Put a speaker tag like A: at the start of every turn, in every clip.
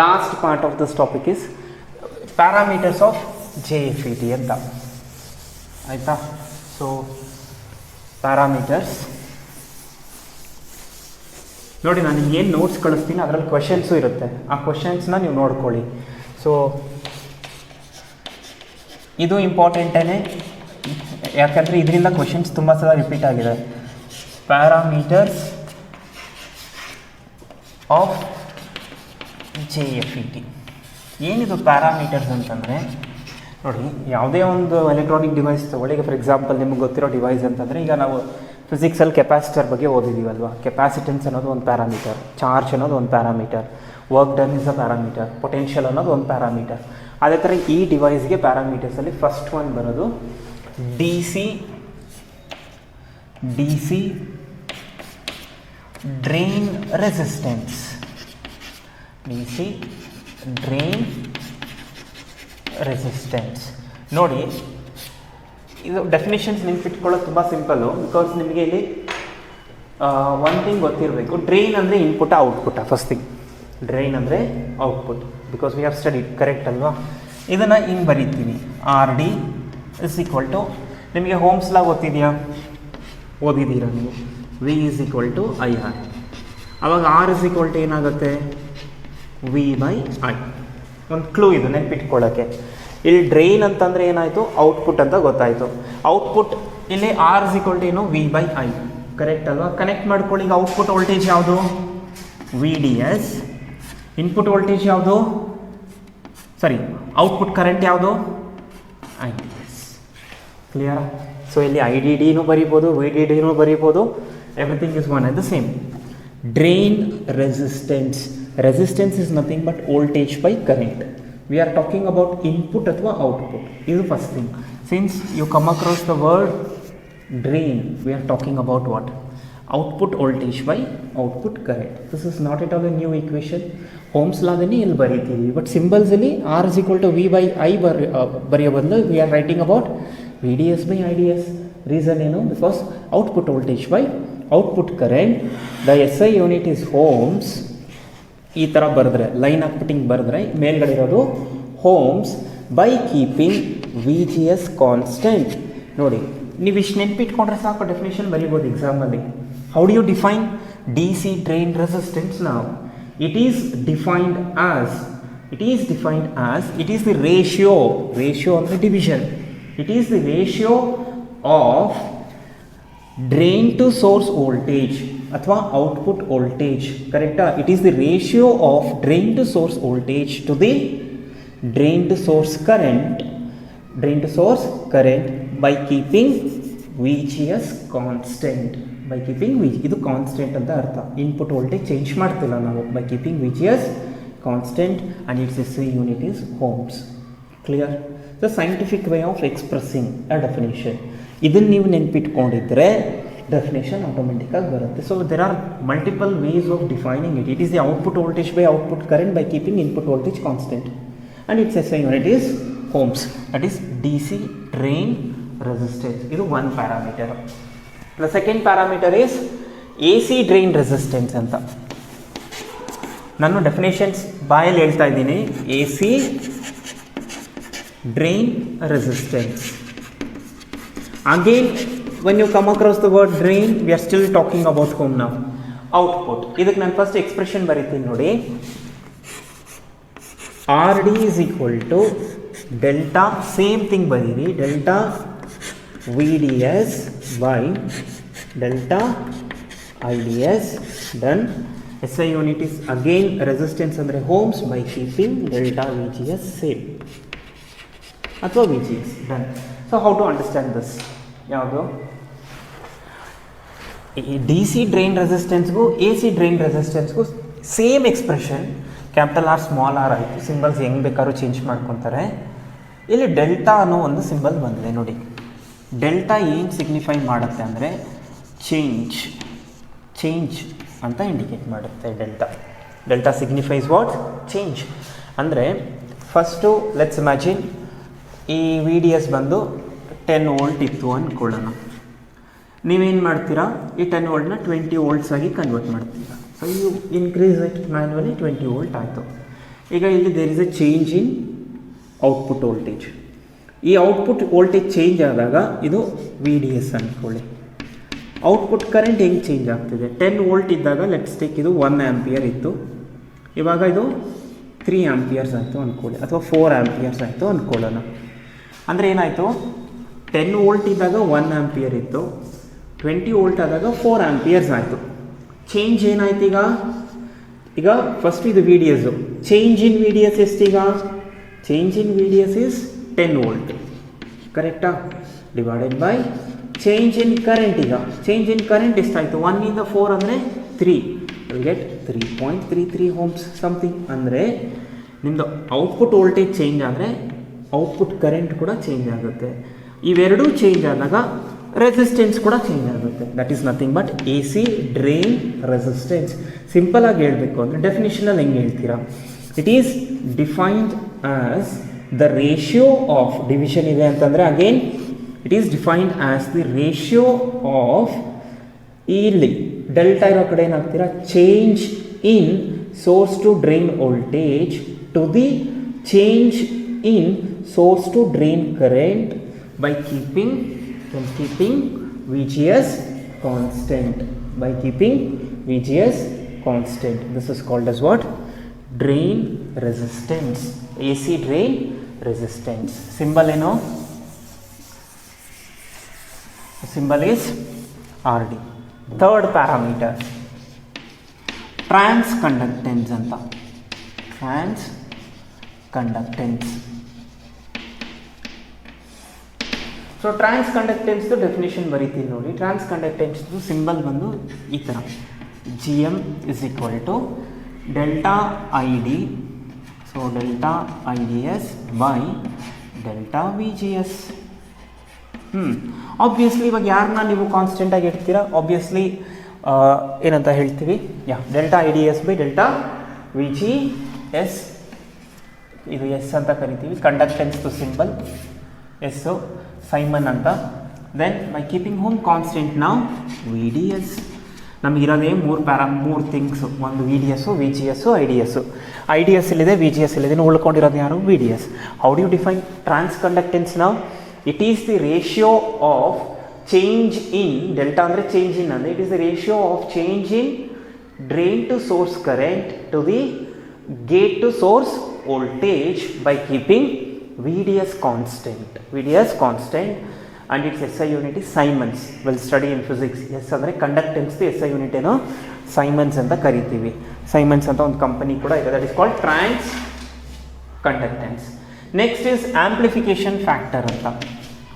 A: Last part of this topic is parameters of JFET ಅಂತ ಆಯಿತಾ. So parameters ನೋಡಿ, ನಾನು ಏನು ನೋಟ್ಸ್ ಕಳಿಸ್ತೀನಿ ಅದರಲ್ಲಿ ಕ್ವೆಶನ್ಸು ಇರುತ್ತೆ, ಆ ಕ್ವೆಶನ್ಸ್ನ ನೀವು ನೋಡ್ಕೊಳ್ಳಿ. ಸೊ ಇದು ಇಂಪಾರ್ಟೆಂಟೇ, ಯಾಕಂದರೆ ಇದರಿಂದ ಕ್ವೆಶನ್ಸ್ ತುಂಬ ಸಲ ರಿಪೀಟ್ ಆಗಿದೆ. Parameters of JFET. ಏನಿದು ಪ್ಯಾರಾಮೀಟರ್ಸ್ ಅಂತಂದರೆ ನೋಡಿ, ಯಾವುದೇ ಒಂದು ಎಲೆಕ್ಟ್ರಾನಿಕ್ ಡಿವೈಸ್ ತೊಗೊಳ್ಳಿ. ಈಗ ಫಾರ್ ಎಕ್ಸಾಂಪಲ್ ನಿಮ್ಗೆ ಗೊತ್ತಿರೋ ಡಿವೈಸ್ ಅಂತಂದರೆ, ಈಗ ನಾವು ಫಿಸಿಕ್ಸಲ್ಲಿ ಕೆಪಾಸಿಟರ್ ಬಗ್ಗೆ ಓದಿದ್ದೀವಲ್ವಾ. ಕೆಪಾಸಿಟೆನ್ಸ್ ಅನ್ನೋದು ಒಂದು ಪ್ಯಾರಾಮೀಟರ್, ಚಾರ್ಜ್ ಅನ್ನೋದು ಒಂದು parameter, work done is a parameter, potential ಅನ್ನೋದು ಒಂದು ಪ್ಯಾರಾಮೀಟರ್. ಅದೇ ಥರ ಈ ಡಿವೈಸ್ಗೆ ಪ್ಯಾರಾಮೀಟರ್ಸಲ್ಲಿ ಫಸ್ಟ್ ಒನ್ ಬರೋದು D C drain resistance. DC drain resistance. ನೋಡಿ, ಇದು ಡೆಫಿನೇಷನ್ಸ್ ನೆನ್ಪಿಟ್ಕೊಳ್ಳೋದು ತುಂಬ ಸಿಂಪಲ್ಲು. ಬಿಕಾಸ್ ನಿಮಗೆ ಇಲ್ಲಿ ಒನ್ ಥಿಂಗ್ ಗೊತ್ತಿರಬೇಕು. ಡ್ರೈನ್ ಅಂದರೆ input output. First thing, drain ಅಂದರೆ output, because we have study, correct ಅಲ್ವಾ. ಇದನ್ನು ಹಿಂಗೆ ಬರೀತೀನಿ, RD ಇಸ್ ಈಕ್ವಲ್ ಟು, ನಿಮಗೆ ಹೋಮ್ಸ್ ಲಾ ಗೊತ್ತಿದೆಯಾ, ಓದಿದ್ದೀರಾ ನೀವು, V is equal to IR. ಆವಾಗ R ಇಸ್ ಈಕ್ವಲ್ ಟು ಏನಾಗುತ್ತೆ, V/I. ಒಂದು ಕ್ಲೂ ಇದು ನೆನ್ಪಿಟ್ಕೊಳ್ಳೋಕ್ಕೆ. ಇಲ್ಲಿ ಡ್ರೈನ್ ಅಂತಂದರೆ ಏನಾಯಿತು, ಔಟ್ಪುಟ್ ಅಂತ ಗೊತ್ತಾಯಿತು. ಔಟ್ಪುಟ್ ಇಲ್ಲಿ R ಇಸ್ ಈಕ್ವಲ್ ಟು ಏನು, V/I, ಕರೆಕ್ಟ್ ಅಲ್ವಾ. ಕನೆಕ್ಟ್ ಮಾಡ್ಕೊಳ್ಳಿ. ಈಗ ಔಟ್ಪುಟ್ ವೋಲ್ಟೇಜ್ ಯಾವುದು, VDS. ಇನ್ಪುಟ್ ವೋಲ್ಟೇಜ್ ಯಾವುದು, ಔಟ್ಪುಟ್ ಕರೆಂಟ್ ಯಾವುದು, IDS. ಕ್ಲಿಯರ್. ಸೊ ಇಲ್ಲಿ IDDನೂ ಬರೀಬೋದು, VDDನೂ ಬರೀಬೋದು. Everything is one and the same. Drain resistance. Resistance is nothing but voltage by current. We are talking about input ಅಥವಾ output. This is first thing. Since you come across the word drain, we are talking about what? Output voltage by output current. This is not at all a new equation. Ohm's law deni ಇಲ್ಲಿ ಬರೀತೀವಿ. But symbols ಅಲ್ಲಿ R is equal to V/I ಬರೆಯೋ ಬದಲು we are writing about VDS by IDS. Reason ಏನು? Because output voltage by output current. The SI unit is ohms. ಈ ಥರ ಬರೆದ್ರೆ, line ಹಾಕ್ಬಿಟ್ಟಿಂಗ್ ಬರೆದ್ರೆ ಮೇಲ್ಗಡೆ ಇರೋದು ohms by keeping VGS constant. ನೋಡಿ, ನೀವು ಇಷ್ಟು ನೆನ್ಪಿಟ್ಕೊಂಡ್ರೆ ಸಾಕು, ಡೆಫಿನೇಷನ್ ಬರೀಬೋದು ಎಕ್ಸಾಮಲ್ಲಿ. How do you define DC drain resistance? ನಾವು it is defined as it is the ratio ಅಂದರೆ division. It is the ratio of drain to source voltage ಅಥವಾ ಔಟ್ಪುಟ್ ವೋಲ್ಟೇಜ್, ಕರೆಕ್ಟಾ? It is the ratio of drain to source voltage to the drain to source current by keeping VGS constant. ಇದು constant ಅಂತ ಅರ್ಥ. Input voltage change ಮಾಡ್ತಿಲ್ಲ ನಾವು. By keeping VGS constant and it's SI unit is ohms. Clear? The scientific way of expressing a definition. ಇದನ್ನು ನೀವು ನೆನ್ಪಿಟ್ಕೊಂಡಿದ್ರೆ definition ಆಟೋಮೆಟಿಕ್ಕಾಗಿ ಬರುತ್ತೆ. So there are multiple ways of defining it. It is the output voltage by output current by keeping input voltage constant and it's SI unit is ohms. That is DC drain resistance. ಇದು one parameter. The second parameter is AC drain resistance ಅಂತ. ನಾನು definitions ಬಾಯಲ್ಲಿ ಹೇಳ್ತಾ ಇದ್ದೀನಿ. AC drain resistance. Again, when you come across the word drain, we are still talking about whom now? Output. ಇದಕ್ಕೆ ನಾನು first expression ಬರೀತೀನಿ ನೋಡಿ. RD is equal to delta, same thing ಬರೀರಿ, delta VDS by delta IDS. Then SI unit is again resistance ಅಂದರೆ homes by keeping delta VGS same ಅಥವಾ VGS. Done. So how to understand this? ಯಾವುದು? ಈ DC drain ರೆಸಿಸ್ಟೆನ್ಸ್ಗೂ AC drain ರೆಸಿಸ್ಟೆನ್ಸ್ಗೂ same expression. Capital R small r ಆಯಿತು. Symbols ಹೆಂಗೆ ಬೇಕಾದ್ರೂ change ಮಾಡ್ಕೊತಾರೆ. ಇಲ್ಲಿ ಡೆಲ್ಟಾ ಅನ್ನೋ ಒಂದು ಸಿಂಬಲ್ ಬಂದಿದೆ ನೋಡಿ. ಡೆಲ್ಟಾ ಏನು ಸಿಗ್ನಿಫೈ ಮಾಡುತ್ತೆ ಅಂದರೆ ಚೇಂಜ್ ಅಂತ ಇಂಡಿಕೇಟ್ ಮಾಡುತ್ತೆ. Delta signifies what? ಚೇಂಜ್. ಅಂದರೆ ಫಸ್ಟು ಲೆಟ್ಸ್ ಇಮ್ಯಾಜಿನ್ ಈ VDS ಬಂದು 10 ವೋಲ್ಟ್ ಇತ್ತು ಅಂದ್ಕೊಳ್ಳೋಣ. ನೀವೇನು ಮಾಡ್ತೀರಾ, ಈ 10 ವೋಲ್ಟ್ನ 20 ವೋಲ್ಟ್ಸ್ ಆಗಿ ಕನ್ವರ್ಟ್ ಮಾಡ್ತೀರಾ. So you increase it manually 20 volt ಆಯಿತು. ಈಗ ಇಲ್ಲಿ there is a change in output voltage. ಈ ಔಟ್ಪುಟ್ ವೋಲ್ಟೇಜ್ ಚೇಂಜ್ ಆದಾಗ ಇದು ವಿ ಡಿ ಎಸ್ ಅಂದ್ಕೊಳ್ಳಿ. ಔಟ್ಪುಟ್ ಕರೆಂಟ್ ಹೆಂಗೆ ಚೇಂಜ್ ಆಗ್ತಿದೆ? 10 ವೋಲ್ಟ್ ಇದ್ದಾಗ ಲೆಟ್ಸ್ ಟೇಕ್ ಇದು 1 ಆಂಪಿಯರ್ ಇತ್ತು, ಇವಾಗ ಇದು 3 ಆಂಪಿಯರ್ಸ್ ಆಯಿತು ಅಂದ್ಕೊಳ್ಳಿ, ಅಥವಾ 4 ಆಂಪಿಯರ್ಸ್ ಆಯಿತು ಅಂದ್ಕೊಳ್ಳೋಣ. ಅಂದರೆ ಏನಾಯಿತು, 10 ವೋಲ್ಟ್ ಇದ್ದಾಗ 1 ಆಂಪಿಯರ್ ಇತ್ತು, 20 ವೋಲ್ಟ್ ಆದಾಗ 4 ಆಂಪಿಯರ್ಸ್ ಆಯಿತು. ಚೇಂಜ್ ಏನಾಯ್ತು ಈಗ ಫಸ್ಟ್ ಇದು V D S, change in V D S ಎಷ್ಟೀಗ? Change in V D S is 10 volt, ಕರೆಕ್ಟಾ? Divided by change in current. ಈಗ ಚೇಂಜ್ ಇನ್ ಕರೆಂಟ್ ಎಷ್ಟಾಯಿತು? 1 ಇಂದ 4 ಅಂದರೆ 3, ವಿಲ್ ಗೆಟ್ 3.33 ohms ಸಮಥಿಂಗ್. ಅಂದರೆ ನಿಮ್ಮದು ಔಟ್ಪುಟ್ ವೋಲ್ಟೇಜ್ ಚೇಂಜ್ ಆದರೆ ಔಟ್ಪುಟ್ ಕರೆಂಟ್ ಕೂಡ ಚೇಂಜ್ ಆಗುತ್ತೆ. ಇವೆರಡೂ ಚೇಂಜ್ ಆದಾಗ ರೆಸಿಸ್ಟೆನ್ಸ್ ಕೂಡ ಚೇಂಜ್ ಆಗುತ್ತೆ. That is nothing but A C drain resistance. ಸಿಂಪಲಾಗಿ ಹೇಳಬೇಕು ಅಂದರೆ ಡೆಫಿನಿಷನಲ್ಲಿ ಹೆಂಗೆ ಹೇಳ್ತೀರಾ? It is defined as the ratio of, division ಇದೆ ಅಂತಂದರೆ again it is defined as the ratio of, ಇಲ್ಲಿ ಡೆಲ್ಟಾ ಇರೋ ಕಡೆ ಏನಾಗ್ತೀರಾ, change in source to drain voltage to the change in source to drain current by keeping VGS constant, by keeping VGS constant. This is called as what? Drain resistance, AC drain resistance. Symbol you know, the symbol is RD. Third parameter, transconductance anta. Transconductance. So ಟ್ರಾನ್ಸ್ಕಂಡಕ್ಟೆನ್ಸ್ದು definition ಬರೀತೀನಿ ನೋಡಿ. ಟ್ರಾನ್ಸ್ಕಂಡಕ್ಟೆನ್ಸ್ದು symbol ಬಂದು ಈ ಥರ, G M is equal to delta I D, so delta I D S by delta V G S. Obviously ಇವಾಗ ಯಾರನ್ನ ನೀವು ಕಾನ್ಸ್ಟೆಂಟಾಗಿ ಇಡ್ತೀರಾ? ಆಬ್ವಿಯಸ್ಲಿ ಏನಂತ ಹೇಳ್ತೀವಿ, delta I D S by delta V G S, ಇದು ಎಸ್ ಅಂತ ಕರಿತೀವಿ. ಕಂಡಕ್ಟೆನ್ಸ್ದು ಸಿಂಬಲ್ ಎಸ್ಸು, ಸೈಮನ್ ಅಂತ. Then by keeping home constant ನಾವು ವಿ ಡಿ ಎಸ್. ನಮಗಿರೋದೇ ಮೂರು ಥಿಂಗ್ಸು, ಒಂದು V D S, V G S, I D S. I D S ಇಲ್ಲಿದೆ, ವಿ ಜಿ ಎಸ್ ಇಲ್ಲಿದೆ, ಉಳ್ಕೊಂಡಿರೋದು ಯಾರು? V D S. How do you define transconductance ನಾವು? It is the ratio of change in, delta ಅಂದರೆ change in ಅಂದರೆ it is the ratio of change in drain to source current to the gate to source voltage by keeping VDS constant, VDS constant, and its SI unit is Siemens. We'll study in physics. Yes, ಅಂದರೆ conductance SI unit ಏನೋ siemens ಅಂತ ಕರಿತೀವಿ. Siemens ಅಂತ ಒಂದು company ಕೂಡ ಇದೆ, that is called transconductance. Next is amplification factor ಅಂತ,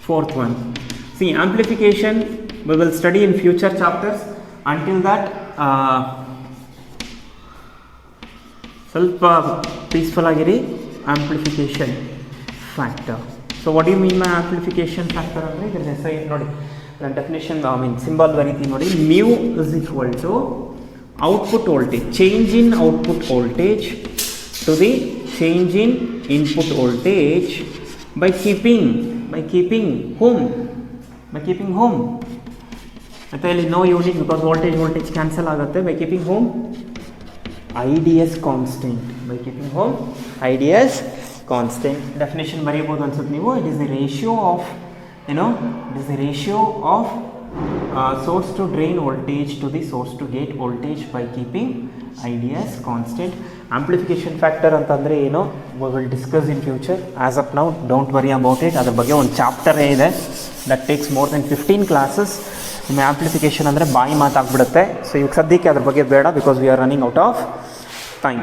A: fourth one. See amplification we will study in future chapters. Until that ಸ್ವಲ್ಪ ಪೀಸ್ಫುಲ್ ಆಗಿರಿ. Amplification factor. So what you mean by amplification factor ಅಂದರೆ ಇದರ ಹೆಸರು ನೋಡಿ, ನನ್ನ definition symbol ಬರೀತೀನಿ ನೋಡಿ. Mu is equal to output voltage, change in output voltage to the change in input voltage by keeping home. ಮತ್ತು ಇಲ್ಲಿ no unit because voltage cancel ಆಗುತ್ತೆ. By keeping home IDS constant, by keeping home IDS constant. Definition ಬರೀಬೋದು ಅನ್ಸುತ್ತೆ ನೀವು. It is the ratio of, it is the ratio of source to drain voltage to the source to gate voltage by keeping IDS constant. Amplification factor ಅಂತಂದರೆ ಏನು, we will discuss in future. As of now don't worry about it. ಅದ್ರ ಬಗ್ಗೆ ಒಂದು ಚಾಪ್ಟರೇ ಇದೆ, that takes more than 15 classes. ನಿಮ್ಮ amplification ಅಂದರೆ ಬಾಯಿ ಮಾತಾಗ್ಬಿಡುತ್ತೆ. So ಇವಾಗ ಸದ್ಯಕ್ಕೆ ಅದ್ರ ಬಗ್ಗೆ ಬೇಡ, because we are running out of time.